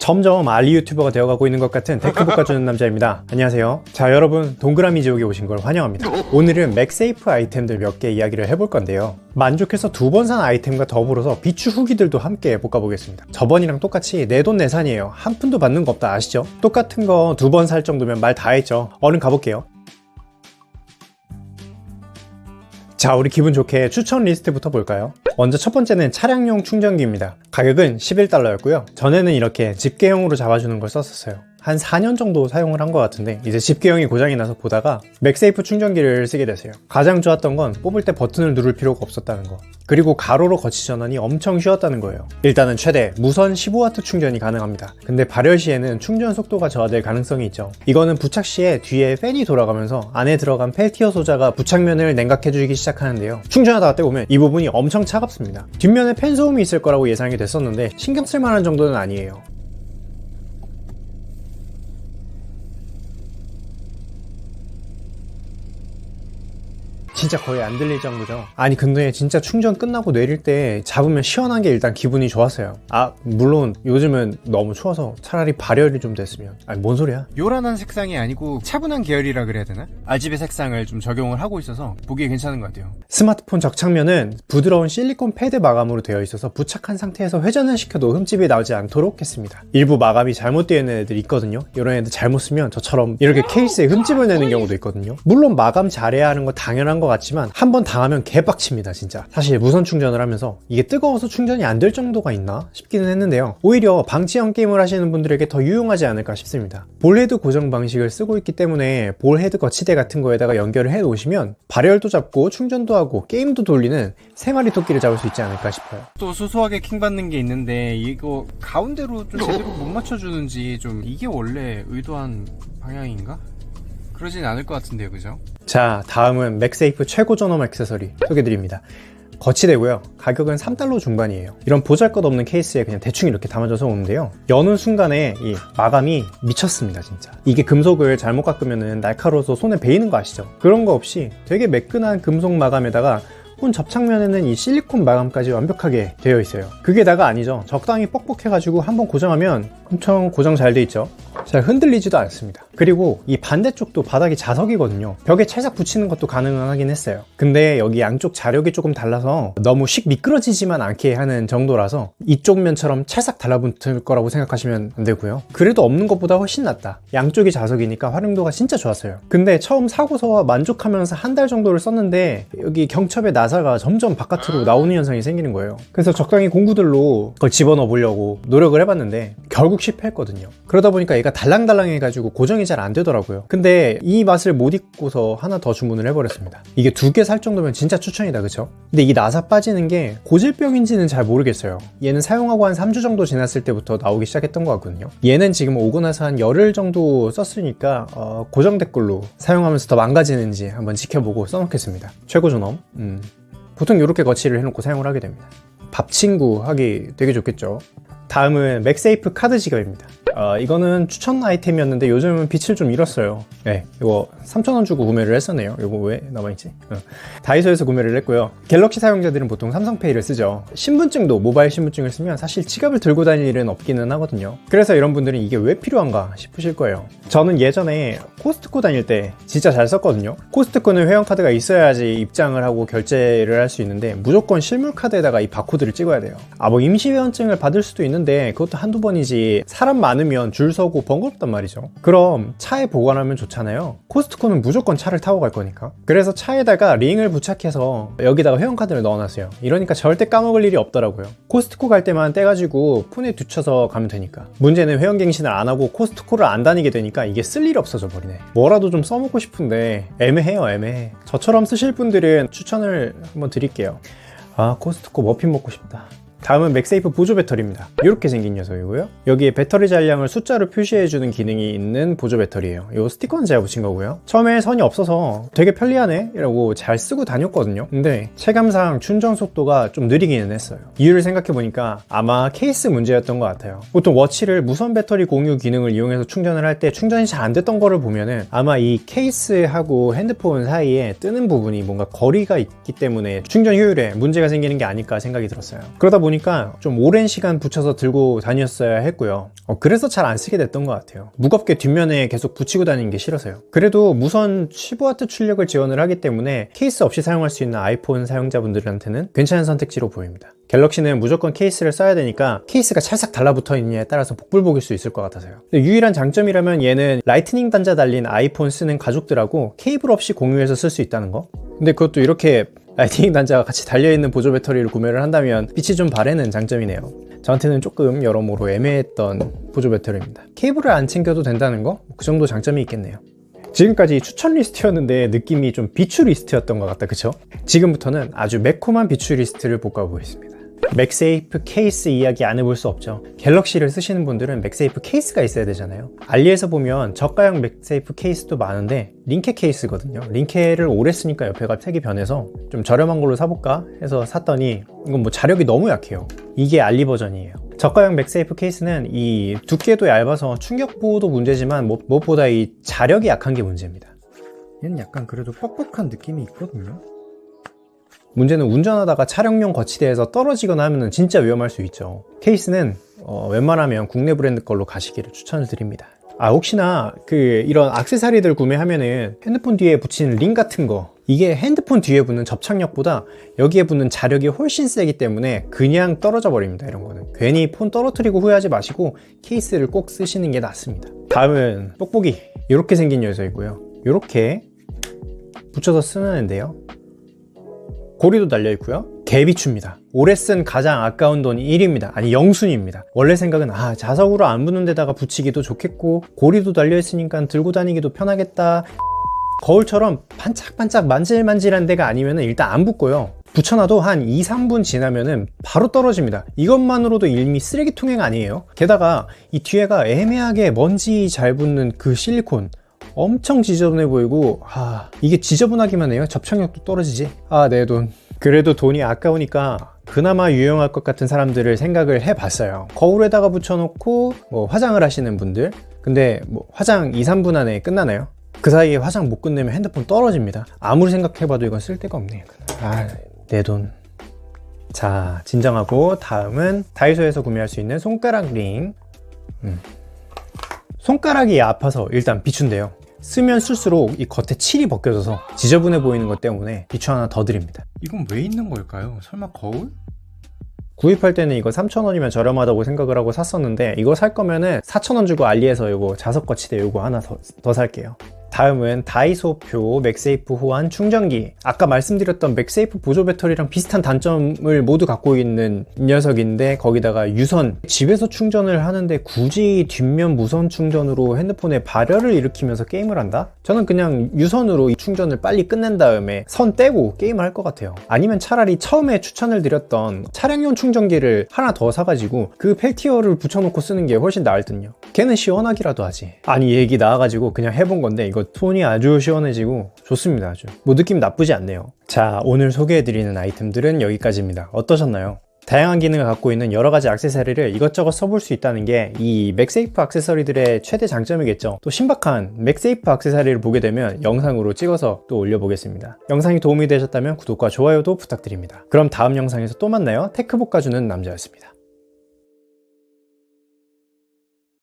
점점 알리 유튜버가 되어가고 있는 것 같은 데크 볶아주는 남자입니다. 안녕하세요. 자, 여러분 동그라미 지옥에 오신 걸 환영합니다. 오늘은 맥세이프 아이템들 몇 개 이야기를 해볼 건데요. 만족해서 2번 산 아이템과 더불어서 비추 후기들도 함께 볶아보겠습니다. 저번이랑 똑같이 내돈내산이에요. 한 푼도 받는 거 없다 아시죠? 똑같은 거 2번 살 정도면 말 다 했죠. 얼른 가볼게요. 자, 우리 기분 좋게 추천 리스트부터 볼까요? 먼저 첫 번째는 차량용 충전기입니다. 가격은 11달러였고요. 전에는 이렇게 집게형으로 잡아주는 걸 썼었어요. 한 4년 정도 사용을 한 것 같은데 이제 집게형이 고장이 나서 보다가 맥세이프 충전기를 쓰게 됐어요. 가장 좋았던 건 뽑을 때 버튼을 누를 필요가 없었다는 거, 그리고 가로로 거치 전원이 엄청 쉬웠다는 거예요. 일단은 최대 무선 15W 충전이 가능합니다. 근데 발열 시에는 충전 속도가 저하될 가능성이 있죠. 이거는 부착 시에 뒤에 팬이 돌아가면서 안에 들어간 펠티어 소자가 부착면을 냉각해주기 시작하는데요. 충전하다가 떼보면 이 부분이 엄청 차갑습니다. 뒷면에 팬 소음이 있을 거라고 예상이 됐었는데 신경 쓸 만한 정도는 아니에요. 진짜 거의 안 들릴 정도죠. 아니 근데 진짜 충전 끝나고 내릴 때 잡으면 시원한 게 일단 기분이 좋았어요. 아 물론 요즘은 너무 추워서 차라리 발열이 좀 됐으면. 아니 뭔 소리야. 요란한 색상이 아니고 차분한 계열이라 그래야 되나? RGB 색상을 좀 적용을 하고 있어서 보기에 괜찮은 것 같아요. 스마트폰 적착면은 부드러운 실리콘 패드 마감으로 되어 있어서 부착한 상태에서 회전을 시켜도 흠집이 나지 않도록 했습니다. 일부 마감이 잘못되어 있는 애들이 있거든요. 이런 애들 잘못 쓰면 저처럼 이렇게 케이스에 흠집을 내는 경우도 있거든요. 물론 마감 잘해야 하는 건 당연한 것 같지만 한번 당하면 개빡칩니다 진짜. 사실 무선 충전을 하면서 이게 뜨거워서 충전이 안 될 정도가 있나 싶기는 했는데요. 오히려 방치형 게임을 하시는 분들에게 더 유용하지 않을까 싶습니다. 볼헤드 고정 방식을 쓰고 있기 때문에 볼헤드 거치대 같은 거에다가 연결을 해 놓으시면 발열도 잡고 충전도 하고 게임도 돌리는 3마리 토끼를 잡을 수 있지 않을까 싶어요. 또 소소하게 킹받는 게 있는데 이거 가운데로 좀 제대로 못 맞춰주는지 좀 이게 원래 의도한 방향인가? 그러진 않을 것 같은데요, 그죠? 자, 다음은 맥세이프 최고 전원 액세서리 소개드립니다. 거치대고요. 가격은 3달러 중반이에요. 이런 보잘것없는 케이스에 그냥 대충 이렇게 담아져서 오는데요. 여는 순간에 이 마감이 미쳤습니다, 진짜. 이게 금속을 잘못 깎으면 날카로워서 손에 베이는 거 아시죠? 그런 거 없이 되게 매끈한 금속 마감에다가 폰 접착면에는 이 실리콘 마감까지 완벽하게 되어 있어요. 그게 다가 아니죠. 적당히 뻑뻑해가지고 한번 고정하면 엄청 고정 잘 돼 있죠. 잘 흔들리지도 않습니다. 그리고 이 반대쪽도 바닥이 자석이거든요. 벽에 찰싹 붙이는 것도 가능하긴 했어요. 근데 여기 양쪽 자력이 조금 달라서 너무 씩 미끄러지지만 않게 하는 정도라서 이쪽 면처럼 찰싹 달라붙을 거라고 생각하시면 안 되고요. 그래도 없는 것보다 훨씬 낫다. 양쪽이 자석이니까 활용도가 진짜 좋았어요. 근데 처음 사고서 만족하면서 한 달 정도를 썼는데 여기 경첩의 나사가 점점 바깥으로 나오는 현상이 생기는 거예요. 그래서 적당히 공구들로 그걸 집어넣어 보려고 노력을 해봤는데 결국 실패했거든요. 그러다 보니까 얘가 달랑달랑 해가지고 고정이 잘 안 되더라고요. 근데 이 맛을 못 잊고서 하나 더 주문을 해버렸습니다. 이게 2개 살 정도면 진짜 추천이다, 그쵸? 근데 이 나사 빠지는 게 고질병인지는 잘 모르겠어요. 얘는 사용하고 한 3주 정도 지났을 때부터 나오기 시작했던 것 같거든요. 얘는 지금 오고 나서 한 열흘 정도 썼으니까 고정된 걸로 사용하면서 더 망가지는지 한번 지켜보고 써놓겠습니다. 최고 존엄. 보통 이렇게 거치를 해놓고 사용을 하게 됩니다. 밥 친구 하기 되게 좋겠죠. 다음은 맥세이프 카드 지갑입니다. 이거는 추천 아이템이었는데 요즘은 빛을 좀 잃었어요. 네, 이거 3,000원 주고 구매를 했었네요. 이거 왜 남아있지? 다이소에서 구매를 했고요. 갤럭시 사용자들은 보통 삼성페이를 쓰죠. 신분증도 모바일 신분증을 쓰면 사실 지갑을 들고 다닐 일은 없기는 하거든요. 그래서 이런 분들은 이게 왜 필요한가 싶으실 거예요. 저는 예전에 코스트코 다닐 때 진짜 잘 썼거든요. 코스트코는 회원카드가 있어야지 입장을 하고 결제를 할 수 있는데 무조건 실물카드에다가 이 바코드를 찍어야 돼요. 뭐 임시회원증을 받을 수도 있는데 그것도 한두 번이지 사람 많으면 줄 서고 번거롭단 말이죠. 그럼 차에 보관하면 좋잖아요. 코스트코는 무조건 차를 타고 갈 거니까. 그래서 차에다가 링을 부착해서 여기다가 회원카드를 넣어놨어요. 이러니까 절대 까먹을 일이 없더라고요. 코스트코 갈 때만 떼가지고 폰에 뒤쳐서 가면 되니까. 문제는 회원갱신을 안 하고 코스트코를 안 다니게 되니까 이게 쓸 일이 없어져 버리네. 뭐라도 좀 써먹고 싶은데 애매해요, 애매해. 저처럼 쓰실 분들은 추천을 한번 드릴게요. 코스트코 머핀 먹고 싶다. 다음은 맥세이프 보조 배터리입니다. 이렇게 생긴 녀석이고요. 여기에 배터리 잔량을 숫자로 표시해주는 기능이 있는 보조 배터리예요. 이 스티커는 제가 붙인 거고요. 처음에 선이 없어서 되게 편리하네 라고 잘 쓰고 다녔거든요. 근데 체감상 충전 속도가 좀 느리기는 했어요. 이유를 생각해보니까 아마 케이스 문제였던 것 같아요. 보통 워치를 무선 배터리 공유 기능을 이용해서 충전을 할 때 충전이 잘 안 됐던 거를 보면은 아마 이 케이스하고 핸드폰 사이에 뜨는 부분이 뭔가 거리가 있기 때문에 충전 효율에 문제가 생기는 게 아닐까 생각이 들었어요. 그러다 보니까 좀 오랜 시간 붙여서 들고 다녔어야 했고요. 그래서 잘 안 쓰게 됐던 것 같아요. 무겁게 뒷면에 계속 붙이고 다니는 게 싫어서요. 그래도 무선 15W 출력을 지원을 하기 때문에 케이스 없이 사용할 수 있는 아이폰 사용자분들한테는 괜찮은 선택지로 보입니다. 갤럭시는 무조건 케이스를 써야 되니까 케이스가 찰싹 달라붙어 있느냐에 따라서 복불복일 수 있을 것 같아서요. 유일한 장점이라면 얘는 라이트닝 단자 달린 아이폰 쓰는 가족들하고 케이블 없이 공유해서 쓸 수 있다는 거. 근데 그것도 이렇게 라이트닝 단자가 같이 달려있는 보조 배터리를 구매를 한다면 빛이 좀 바래는 장점이네요. 저한테는 조금 여러모로 애매했던 보조 배터리입니다. 케이블을 안 챙겨도 된다는 거? 그 정도 장점이 있겠네요. 지금까지 추천 리스트였는데 느낌이 좀 비추 리스트였던 것 같다, 그쵸? 지금부터는 아주 매콤한 비추 리스트를 볶아보겠습니다. 맥세이프 케이스 이야기 안 해볼 수 없죠. 갤럭시를 쓰시는 분들은 맥세이프 케이스가 있어야 되잖아요. 알리에서 보면 저가형 맥세이프 케이스도 많은데 링케 케이스거든요. 링케를 오래 쓰니까 옆에가 색이 변해서 좀 저렴한 걸로 사볼까 해서 샀더니 이건 뭐 자력이 너무 약해요. 이게 알리 버전이에요. 저가형 맥세이프 케이스는 이 두께도 얇아서 충격 보호도 문제지만 무엇보다 이 자력이 약한 게 문제입니다. 얘는 약간 그래도 뻑뻑한 느낌이 있거든요. 문제는 운전하다가 차량용 거치대에서 떨어지거나 하면 진짜 위험할 수 있죠. 케이스는 웬만하면 국내 브랜드 걸로 가시기를 추천을 드립니다. 혹시나 이런 액세서리들 구매하면은 핸드폰 뒤에 붙이는 링 같은 거, 이게 핸드폰 뒤에 붙는 접착력보다 여기에 붙는 자력이 훨씬 세기 때문에 그냥 떨어져 버립니다. 이런 거는 괜히 폰 떨어뜨리고 후회하지 마시고 케이스를 꼭 쓰시는 게 낫습니다. 다음은 뽁뽁이. 이렇게 생긴 녀석이고요. 이렇게 붙여서 쓰는데요, 고리도 달려있고요. 개비추입니다. 올해 쓴 가장 아까운 돈이 1위입니다. 아니, 영순위입니다. 원래 생각은 자석으로 안 붙는 데다가 붙이기도 좋겠고 고리도 달려있으니까 들고 다니기도 편하겠다. 거울처럼 반짝반짝 만질만질한 데가 아니면 일단 안 붙고요. 붙여놔도 한 2, 3분 지나면은 바로 떨어집니다. 이것만으로도 이미 쓰레기통행 아니에요. 게다가 이 뒤에가 애매하게 먼지 잘 붙는 그 실리콘, 엄청 지저분해 보이고, 이게 지저분하기만 해요. 접착력도 떨어지지. 내 돈. 그래도 돈이 아까우니까 그나마 유용할 것 같은 사람들을 생각을 해봤어요. 거울에다가 붙여놓고 화장을 하시는 분들. 근데 화장 2, 3분 안에 끝나나요? 그 사이에 화장 못 끝내면 핸드폰 떨어집니다. 아무리 생각해봐도 이건 쓸데가 없네요. 내 돈. 자, 진정하고 다음은 다이소에서 구매할 수 있는 손가락 링. 손가락이 아파서 일단 비추인데요, 쓰면 쓸수록 이 겉에 칠이 벗겨져서 지저분해 보이는 것 때문에 비추 하나 더 드립니다. 이건 왜 있는 걸까요? 설마 거울? 구입할 때는 이거 3,000원이면 저렴하다고 생각을 하고 샀었는데, 이거 살 거면은 4,000원 주고 알리에서 이거 자석 거치대 이거 하나 더 살게요. 다음은 다이소표 맥세이프 호환 충전기. 아까 말씀드렸던 맥세이프 보조 배터리랑 비슷한 단점을 모두 갖고 있는 녀석인데, 거기다가 유선. 집에서 충전을 하는데 굳이 뒷면 무선 충전으로 핸드폰에 발열을 일으키면서 게임을 한다? 저는 그냥 유선으로 이 충전을 빨리 끝낸 다음에 선 떼고 게임을 할 것 같아요. 아니면 차라리 처음에 추천을 드렸던 차량용 충전기를 하나 더 사가지고 그 펠티어를 붙여놓고 쓰는 게 훨씬 나을 듯요. 걔는 시원하기라도 하지. 아니, 얘기 나와가지고 그냥 해본 건데 이거 톤이 아주 시원해지고 좋습니다. 아주 느낌 나쁘지 않네요. 자, 오늘 소개해드리는 아이템들은 여기까지입니다. 어떠셨나요? 다양한 기능을 갖고 있는 여러가지 액세서리를 이것저것 써볼 수 있다는 게 이 맥세이프 액세서리들의 최대 장점이겠죠. 또 신박한 맥세이프 액세서리를 보게 되면 영상으로 찍어서 또 올려보겠습니다. 영상이 도움이 되셨다면 구독과 좋아요도 부탁드립니다. 그럼 다음 영상에서 또 만나요. 테크복가주는 남자였습니다.